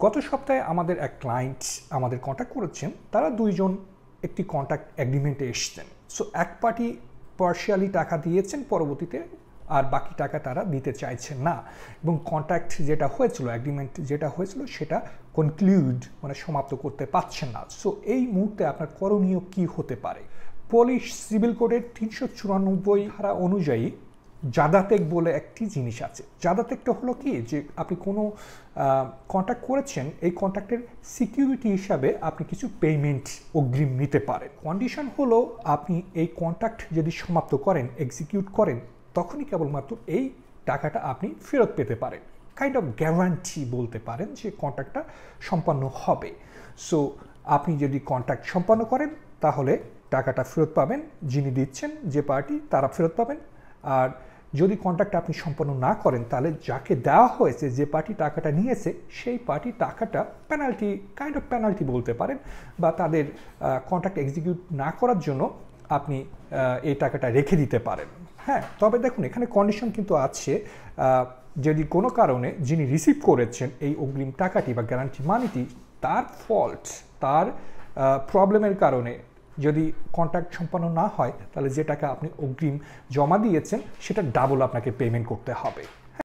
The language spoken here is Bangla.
গত সপ্তাহে আমাদের এক ক্লায়েন্ট আমাদের কন্ট্যাক্ট করেছেন, তারা দুইজন একটি কন্ট্যাক্ট এগ্রিমেন্টে এসছেন। সো এক পার্টি পার্শিয়ালি টাকা দিয়েছেন, পরবর্তীতে আর বাকি টাকা তারা দিতে চাইছেন না, এবং কন্ট্যাক্ট যেটা হয়েছিল, এগ্রিমেন্ট যেটা হয়েছিল সেটা কনক্লুড মানে সমাপ্ত করতে পারছেন না। সো এই মুহূর্তে আপনার করণীয় কি হতে পারে? পলিশ সিভিল কোডের 394 ধারা অনুযায়ী জাদাতেক বলে একটি জিনিস আছে। জাদাতেকটা হলো কি, যে আপনি কোনো কন্ট্যাক্ট করেছেন, এই কন্ট্যাক্টের সিকিউরিটি হিসাবে আপনি কিছু পেমেন্ট অগ্রিম নিতে পারেন। কন্ডিশন হলো আপনি এই কন্ট্যাক্ট যদি সমাপ্ত করেন, এক্সিকিউট করেন, তখনই কেবলমাত্র এই টাকাটা আপনি ফেরত পেতে পারেন। কাইন্ড অফ গ্যারান্টি বলতে পারেন যে কন্ট্যাক্টটা সম্পন্ন হবে। সো আপনি যদি কন্ট্যাক্ট সম্পন্ন করেন তাহলে টাকাটা ফেরত পাবেন, যিনি দিচ্ছেন যে পার্টি তারা ফেরত পাবেন। আর যদি কন্ট্যাক্ট আপনি সম্পন্ন না করেন তাহলে যাকে দেওয়া হয়েছে, যে পার্টি টাকাটা নিয়েছে, সেই পার্টি টাকাটা পেনাল্টি, কাইন্ড অফ পেনাল্টি বলতে পারেন, বা তাদের কন্ট্যাক্ট এক্সিকিউট না করার জন্য আপনি এই টাকাটা রেখে দিতে পারেন। হ্যাঁ, তবে দেখুন এখানে কন্ডিশন কিন্তু আছে, যদি কোনো কারণে যিনি রিসিভ করেছেন এই অগ্রিম টাকাটি বা গ্যারান্টি মানিটি, তার ফল্ট, তার প্রবলেমের কারণে যদি কন্ট্যাক্ট সম্পন্ন না হয়, তাহলে যে টাকা আপনি অগ্রিম জমা দিয়েছেন সেটা ডাবল আপনাকে পেমেন্ট করতে হবে।